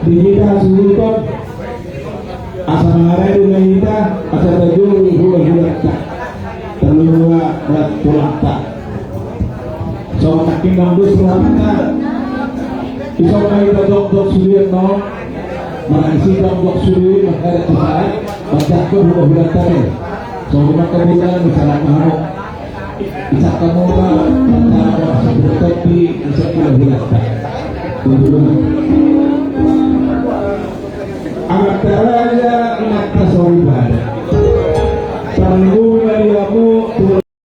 Dijita sulitot asa mengarai dengan kita asa terjun bulat terlua berat tulakta so takin nambus tulakta isok na kita dok sulit no mengisi dok sulit mengarai tuhan baca ke bulat tadi so rumah kebutuhan misalnya mahal bisa kamu lah seperti bisa bulat anak